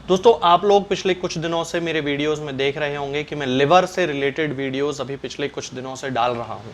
दोस्तों आप लोग पिछले कुछ दिनों से मेरे वीडियोस में देख रहे होंगे कि मैं लिवर से रिलेटेड वीडियोस अभी पिछले कुछ दिनों से डाल रहा हूं।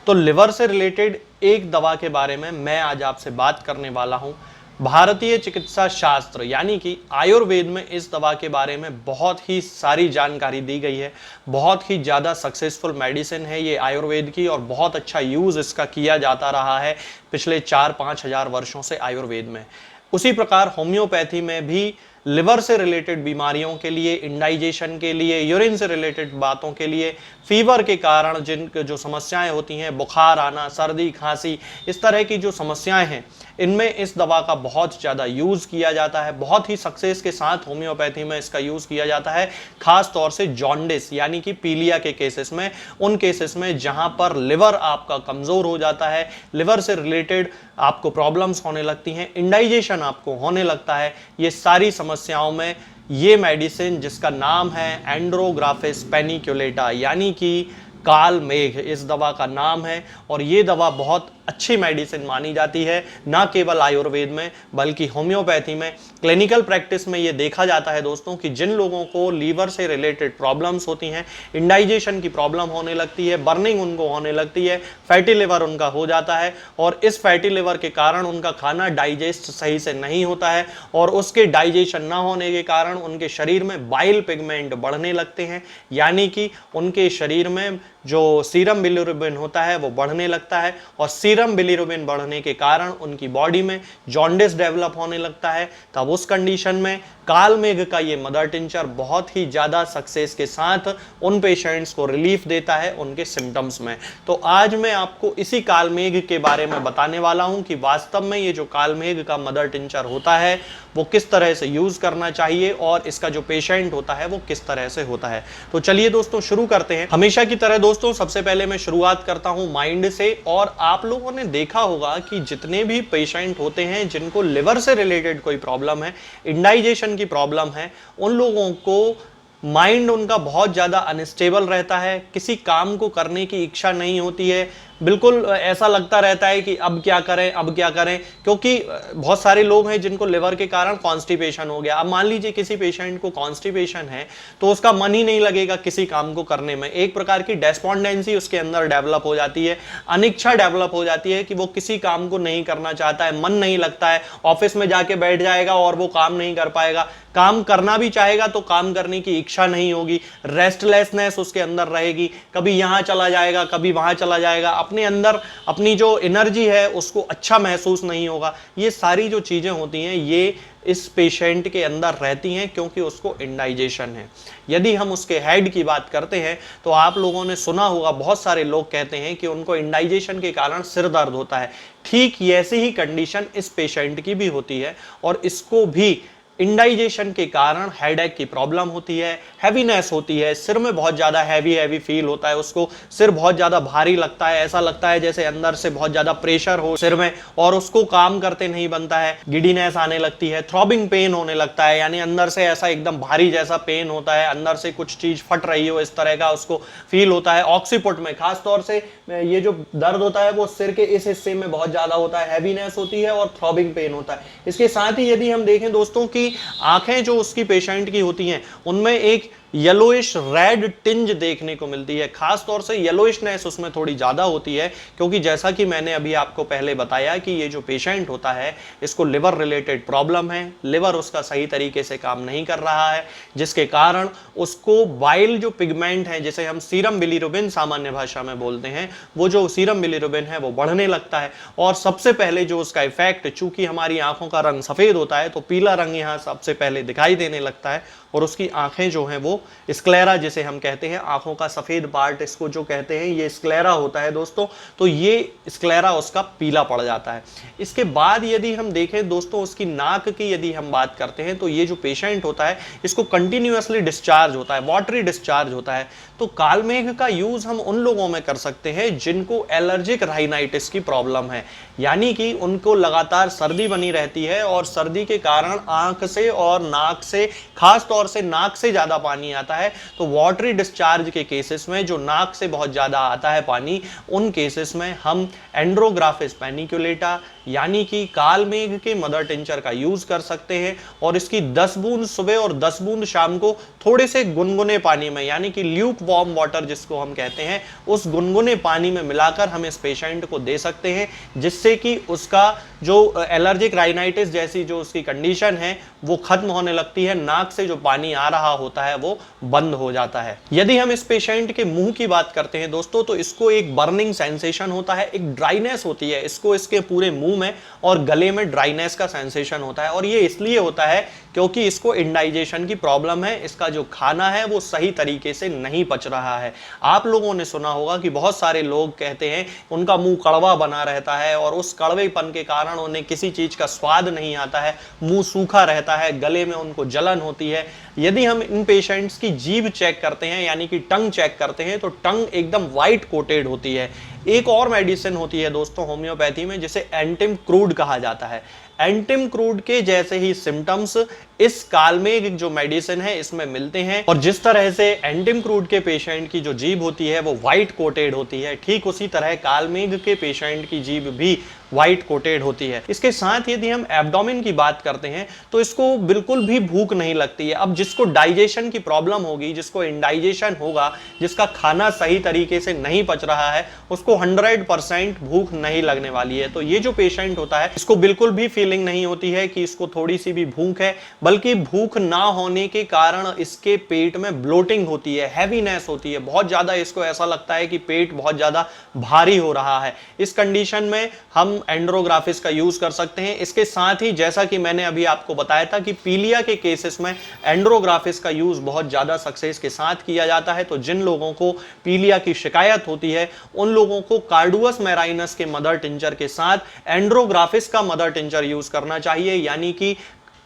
तो लिवर से रिलेटेड एक दवा के बारे में मैं आज आपसे बात करने वाला हूं। भारतीय चिकित्सा शास्त्र यानी कि आयुर्वेद में इस दवा के बारे में बहुत ही सारी जानकारी दी गई है। बहुत ही ज़्यादा सक्सेसफुल मेडिसिन है ये आयुर्वेद की और बहुत अच्छा यूज़ इसका किया जाता रहा है पिछले 4-5 हज़ार वर्षों से आयुर्वेद में। उसी प्रकार होम्योपैथी में भी लिवर से रिलेटेड बीमारियों के लिए, इंडाइजेशन के लिए, यूरिन से रिलेटेड बातों के लिए, फीवर के कारण जिन जो समस्याएं होती हैं, बुखार आना, सर्दी खांसी, इस तरह की जो समस्याएं हैं, इनमें इस दवा का बहुत ज़्यादा यूज़ किया जाता है। बहुत ही सक्सेस के साथ होम्योपैथी में इसका यूज़ किया जाता है, खास तौर से जॉन्डिस यानी कि पीलिया के केसेस में, उन केसेस में जहां पर लिवर आपका कमज़ोर हो जाता है, लिवर से रिलेटेड आपको प्रॉब्लम्स होने लगती हैं, इंडाइजेशन आपको होने लगता है। ये सारी समस्याओं में ये मेडिसिन जिसका नाम है एंड्रोग्राफिस पेनिकुलेटा यानी कि काल मेघ, इस दवा का नाम है। और ये दवा बहुत अच्छी मेडिसिन मानी जाती है, ना केवल आयुर्वेद में बल्कि होम्योपैथी में। क्लिनिकल प्रैक्टिस में ये देखा जाता है दोस्तों कि जिन लोगों को लीवर से रिलेटेड प्रॉब्लम्स होती हैं, इंडाइजेशन की प्रॉब्लम होने लगती है, बर्निंग उनको होने लगती है, फैटी लिवर उनका हो जाता है और इस फैटी लिवर के कारण उनका खाना डाइजेस्ट सही से नहीं होता है और उसके डाइजेशन ना होने के कारण उनके शरीर में बाइल पिगमेंट बढ़ने लगते हैं, यानी कि उनके शरीर में जो सीरम बिलिरुबिन होता है वो बढ़ने लगता है और सीरम बिलिरुबिन बढ़ने के कारण उनकी बॉडी में जॉन्डिस डेवलप होने लगता है। तब उस कंडीशन में काल मेघ का ये मदर टिंचर बहुत ही ज़्यादा सक्सेस के साथ उन पेशेंट्स को रिलीफ देता है उनके सिम्टम्स में। तो आज मैं आपको इसी काल मेघ के बारे में बताने वाला हूं कि वास्तव में ये जो काल मेघ का मदर टिंचर होता है वो किस तरह से यूज़ करना चाहिए और इसका जो पेशेंट होता है वो किस तरह से होता है। तो चलिए दोस्तों शुरू करते हैं। हमेशा की तरह दोस्तों सबसे पहले मैं शुरुआत करता हूं माइंड से। और आप लोगों ने देखा होगा कि जितने भी पेशेंट होते हैं जिनको लिवर से रिलेटेड कोई प्रॉब्लम है, इंडाइजेशन की प्रॉब्लम है, उन लोगों को माइंड उनका बहुत ज़्यादा अनस्टेबल रहता है, किसी काम को करने की इच्छा नहीं होती है, बिल्कुल ऐसा लगता रहता है कि अब क्या करें अब क्या करें। क्योंकि बहुत सारे लोग हैं जिनको लिवर के कारण कॉन्स्टिपेशन हो गया। अब मान लीजिए किसी पेशेंट को कॉन्स्टिपेशन है तो उसका मन ही नहीं लगेगा किसी काम को करने में, एक प्रकार की डेस्पॉन्डेंसी उसके अंदर डेवलप हो जाती है, अनिच्छा डेवलप हो जाती है कि वो किसी काम को नहीं करना चाहता है, मन नहीं लगता है, ऑफिस में जाके बैठ जाएगा और वो काम नहीं कर पाएगा, काम करना भी चाहेगा तो काम करने की इच्छा नहीं होगी, रेस्टलेसनेस उसके अंदर रहेगी, कभी यहां चला जाएगा कभी वहां चला जाएगा, अपने अंदर अपनी जो एनर्जी है उसको अच्छा महसूस नहीं होगा। ये सारी जो चीजें होती हैं ये इस पेशेंट के अंदर रहती हैं क्योंकि उसको इंडाइजेशन है। यदि हम उसके हेड की बात करते हैं तो आप लोगों ने सुना होगा, बहुत सारे लोग कहते हैं कि उनको इंडाइजेशन के कारण सिर दर्द होता है। ठीक ऐसी ही कंडीशन इस पेशेंट की भी होती है और इसको भी इंडाइजेशन के कारण हेडेक की प्रॉब्लम होती है, हैवीनेस होती है, सिर में बहुत ज़्यादा हैवी फील होता है, उसको सिर बहुत ज़्यादा भारी लगता है, ऐसा लगता है जैसे अंदर से बहुत ज़्यादा प्रेशर हो सिर में और उसको काम करते नहीं बनता है, गिडीनेस आने लगती है, थ्रॉबिंग पेन होने लगता है, यानी अंदर से ऐसा एकदम भारी जैसा पेन होता है, अंदर से कुछ चीज़ फट रही हो इस तरह का उसको फील होता है। ऑक्सीपुट में खास तौर से ये जो दर्द होता है वो सिर के इस हिस्से में बहुत ज़्यादा होता है, हैवीनेस होती है और थ्रॉबिंग पेन होता है। इसके साथ ही यदि हम देखें दोस्तों कि आंखें जो उसकी पेशेंट की होती हैं उनमें एक येलोइश रेड टिंज देखने को मिलती है, खास तौर से येलोइशनेस उसमें थोड़ी ज्यादा होती है क्योंकि जैसा कि मैंने अभी आपको पहले बताया कि ये जो पेशेंट होता है इसको लिवर रिलेटेड प्रॉब्लम है, लिवर उसका सही तरीके से काम नहीं कर रहा है, जिसके कारण उसको बाइल जो पिगमेंट है जिसे हम सीरम बिलिरुबिन सामान्य भाषा में बोलते हैं, वो जो सीरम बिलिरुबिन है वो बढ़ने लगता है। और सबसे पहले जो उसका इफेक्ट, चूंकि हमारी आंखों का रंग सफेद होता है तो पीला रंग यहाँ सबसे पहले दिखाई देने लगता है और उसकी आंखें जो हैं वो स्क्लेरा जिसे हम कहते हैं, आंखों का सफेद पार्ट इसको जो कहते हैं ये स्क्लेरा होता है दोस्तों, तो ये स्क्लेरा उसका पीला पड़ जाता है। इसके बाद यदि हम देखें दोस्तों उसकी नाक की यदि हम बात करते हैं तो ये जो पेशेंट होता है इसको कंटिन्यूअसली डिस्चार्ज होता है, वाटरी डिस्चार्ज होता है। तो कालमेघ का यूज हम उन लोगों में कर सकते हैं जिनको एलर्जिक राइनाइटिस की प्रॉब्लम है, यानी कि उनको लगातार सर्दी बनी रहती है और सर्दी के कारण आंख से और नाक से, खास तौर से नाक से ज्यादा पानी आता है। तो वाटरी डिस्चार्ज के केसेस में जो नाक से बहुत ज्यादा आता है पानी, उन केसेस में हम एंड्रोग्राफिस पेनिकुलेटा यानी कि कालमेघ के मदर टिंचर का यूज कर सकते हैं और इसकी 10 बूंद सुबह और 10 बूंद शाम को थोड़े से गुनगुने पानी में, यानी कि ल्यूक वार्म वाटर जिसको हम कहते हैं, उस गुनगुने पानी में मिलाकर हम इस पेशेंट को दे सकते हैं, जिससे कि उसका जो एलर्जिक राइनाइटिस जैसी जो उसकी कंडीशन है वो खत्म होने लगती है, नाक से जो पानी आ रहा होता है वो बंद हो जाता है। यदि हम इस पेशेंट के मुंह की बात करते हैं दोस्तों, तो इसको एक बर्निंग सेंसेशन होता है, एक ड्राइनेस होती है इसको, इसके पूरे मुंह में और गले में ड्राइनेस का सेंसेशन होता है, और ये इसलिए होता है क्योंकि इसको इंडाइजेशन की प्रॉब्लम है, इसका जो खाना है वो सही तरीके से नहीं पच रहा है। आप लोगों ने सुना होगा कि बहुत सारे लोग कहते हैं उनका मुंह कड़वा बना रहता है और उस कड़वेपन के कारण उन्हें किसी चीज का स्वाद नहीं आता है, मुंह सूखा रहता है, गले में उनको जलन होती है। यदि हम इन पेशेंट्स की जीभ चेक करते हैं यानी कि टंग चेक करते हैं, तो टंग एकदम व्हाइट कोटेड होती है। एक और मेडिसिन होती है दोस्तों होम्योपैथी में जिसे एंटिम क्रूड कहा जाता है। एंटिम क्रूड के जैसे ही सिम्टम्स इस कालमेघ जो मेडिसिन है इसमें मिलते हैं, और जिस तरह से एंटिम क्रूड के पेशेंट की जो जीभ होती है वो व्हाइट कोटेड होती है, ठीक उसी तरह कालमेघ के पेशेंट की जीभ भी व्हाइट कोटेड होती है। इसके साथ यदि हम एब्डोमेन की बात करते हैं तो इसको बिल्कुल भी भूख नहीं लगती है। अब जिसको डाइजेशन की प्रॉब्लम होगी, जिसको इंडाइजेशन होगा, जिसका खाना सही तरीके से नहीं पच रहा है, उसको 100% भूख नहीं लगने वाली है। तो ये जो पेशेंट होता है इसको बिल्कुल भी फीलिंग नहीं होती है कि इसको थोड़ी सी भी भूख है, बल्कि भूख ना होने के कारण इसके पेट में ब्लोटिंग होती है, हैवीनेस होती है, बहुत ज्यादा इसको ऐसा लगता है कि पेट बहुत ज्यादा भारी हो रहा है। इस कंडीशन में हम एंड्रोग्राफिस का यूज कर सकते हैं। इसके साथ ही जैसा कि मैंने अभी आपको बताया था कि पीलिया के केसेस में एंड्रोग्राफिस का यूज बहुत ज्यादा सक्सेस के साथ किया जाता है। तो जिन लोगों को पीलिया की शिकायत होती है उन लोगों को कार्डुअस मैराइनस के मदर टिंचर के साथ एंड्रोग्राफिस का मदर टिंचर यूज करना चाहिए, यानी कि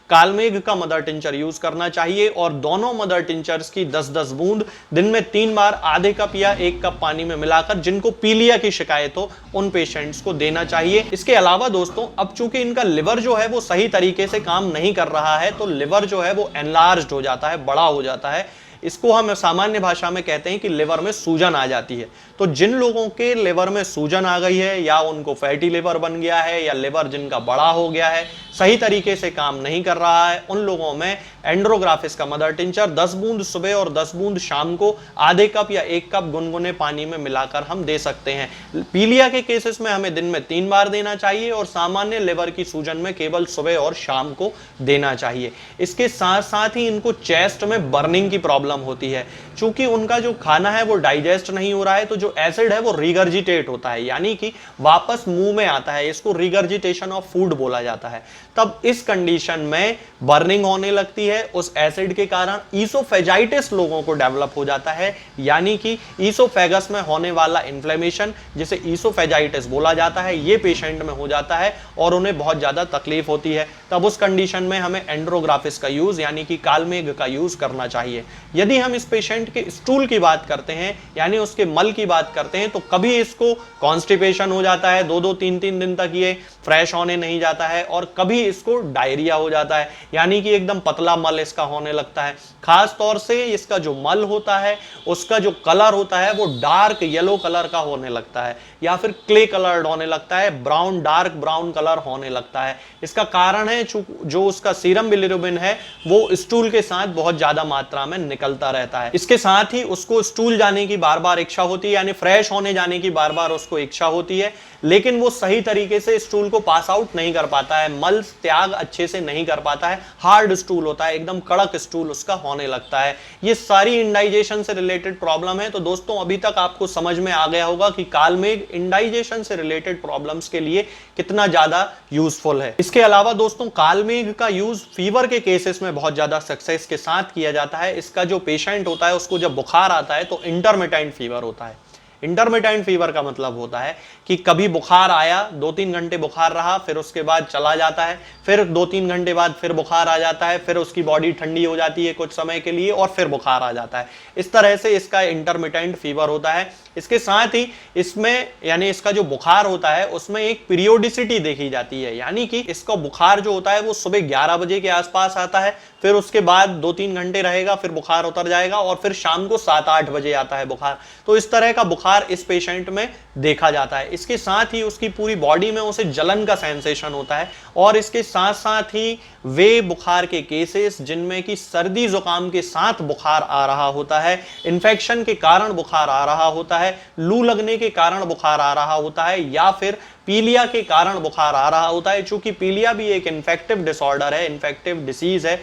कालमेघ का मदर टिंचर यूज करना चाहिए, और दोनों मदर टिंचर्स की 10-10 बूंद दिन में 3 बार आधे कप या 1 कप पानी में मिलाकर जिनको पीलिया की शिकायत हो उन पेशेंट्स को देना चाहिए। इसके अलावा दोस्तों अब चूंकि इनका लिवर जो है वो सही तरीके से काम नहीं कर रहा है, तो लिवर जो है वो एनलार्ज्ड हो जाता है, बड़ा हो जाता है। इसको हम सामान्य भाषा में कहते हैं कि लिवर में सूजन आ जाती है। तो जिन लोगों के लिवर में सूजन आ गई है, या उनको फैटी लिवर बन गया है, या लिवर जिनका बड़ा हो गया है, सही तरीके से काम नहीं कर रहा है, उन लोगों में एंड्रोग्राफिस का मदर टिंचर 10 बूंद सुबह और 10 बूंद शाम को आधे कप या 1 कप गुनगुने पानी में मिलाकर हम दे सकते हैं। पीलिया के केसेस में हमें दिन में 3 बार देना चाहिए, और सामान्य लिवर की सूजन में केवल सुबह और शाम को देना चाहिए। इसके साथ साथ ही इनको चेस्ट में बर्निंग की प्रॉब्लम होती है, चूंकि उनका जो खाना है वो डाइजेस्ट नहीं हो रहा है, तो जो एसिड है वो रिगर्जिटेट होता है, यानी कि वापस मुंह में आता है। इसको रिगर्जिटेशन ऑफ फूड बोला जाता है। तब इस कंडीशन में बर्निंग होने लगती है, उस एसिड के कारण ईसोफेजाइटिस लोगों को डेवलप हो जाता है, यानी कि ईसोफेगस में होने वाला इन्फ्लेमेशन जिसे ईसोफेजाइटिस बोला जाता है, ये पेशेंट में हो जाता है और उन्हें बहुत ज्यादा तकलीफ होती है। तब उस कंडीशन में हमें एंड्रोग्राफिस का यूज यानी कि कालमेघ का यूज करना चाहिए। यदि हम इस पेशेंट के स्टूल की बात करते हैं यानी उसके मल की बात करते हैं, तो कभी इसको कॉन्स्टिपेशन हो जाता है, 2-2 3-3 दिन तक ये फ्रेश होने नहीं जाता है, और कभी इसको डायरिया हो जाता है, यानी कि एकदम पतला मल इसका होने लगता है। खास तौर से इसका जो मल होता है उसका जो कलर होता है वो डार्क येलो कलर का होने लगता है, या फिर क्ले कलर्ड होने लगता है, ब्राउन डार्क ब्राउन कलर होने लगता है। इसका कारण है जो उसका सीरम बिलिरुबिन है वो स्टूल के साथ बहुत ज्यादा मात्रा में निकलता रहता है। इसके साथ ही उसको स्टूल जाने की बार बार इच्छा होती है, यानी फ्रेश होने जाने की बार बार उसको इच्छा होती है, लेकिन वो सही तरीके से स्टूल को पास आउट नहीं कर पाता है, मल त्याग अच्छे से नहीं कर पाता है, हार्ड स्टूल होता है, एकदम कड़क स्टूल उसका होने लगता है। ये सारी इंडाइजेशन से रिलेटेड प्रॉब्लम है। तो दोस्तों अभी तक आपको समझ में आ गया होगा कि कालमेघ इंडाइजेशन से रिलेटेड प्रॉब्लम्स के लिए कितना ज्यादा यूजफुल है। इसके अलावा दोस्तों कालमेघ का यूज फीवर के केसेस में बहुत ज्यादा सक्सेस के साथ किया जाता है। इसका जो पेशेंट होता है उसको जब बुखार आता है तो इंटरमिटेंट फीवर होता है। इंटरमिटेंट फीवर का मतलब होता है कि कभी बुखार आया, 2-3 घंटे बुखार रहा, फिर उसके बाद चला जाता है, फिर 2-3 घंटे बाद फिर बुखार आ जाता है, फिर उसकी बॉडी ठंडी हो जाती है कुछ समय के लिए और फिर बुखार आ जाता है। इस तरह से इसका इंटरमिटेंट फीवर होता है। इसके साथ ही इसमें यानी इसका जो बुखार होता है उसमें एक पीरियोडिसिटी देखी जाती है, यानी कि इसका बुखार जो होता है वो सुबह 11 बजे के आसपास आता है, फिर उसके बाद 2-3 घंटे रहेगा, फिर बुखार उतर जाएगा और फिर शाम को 7-8 बजे आता है बुखार। तो इस तरह का बुखार इस पेशेंट में देखा जाता है। इसके साथ ही उसकी पूरी बॉडी में उसे जलन का सेंसेशन होता है और इसके साथ साथ ही वे बुखार के केसेस जिनमें कि सर्दी जुकाम के साथ बुखार आ रहा होता है, इन्फेक्शन के कारण बुखार आ रहा होता है, लू लगने के कारण बुखार आ रहा होता है या फिर पीलिया के कारण बुखार आ रहा होता है। चूंकि पीलिया भी एक इन्फेक्टिव डिसऑर्डर है, इन्फेक्टिव डिसीज है,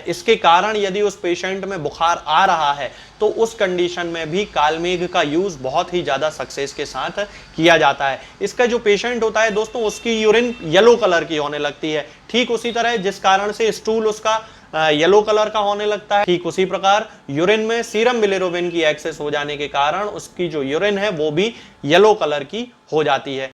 इसके कारण यदि उस पेशेंट में बुखार आ रहा है तो उस कंडीशन में भी कालमेघ का यूज बहुत ही ज्यादा सक्सेस के साथ किया जाता है। इसका जो पेशेंट होता है दोस्तों, उसकी यूरिन येलो कलर की होने लगती है। ठीक उसी तरह जिस कारण से स्टूल उसका येलो कलर का होने लगता है, ठीक उसी प्रकार यूरिन में सीरम बिलिरुबिन की एक्सेस हो जाने के कारण उसकी जो यूरिन है वो भी येलो कलर की हो जाती है।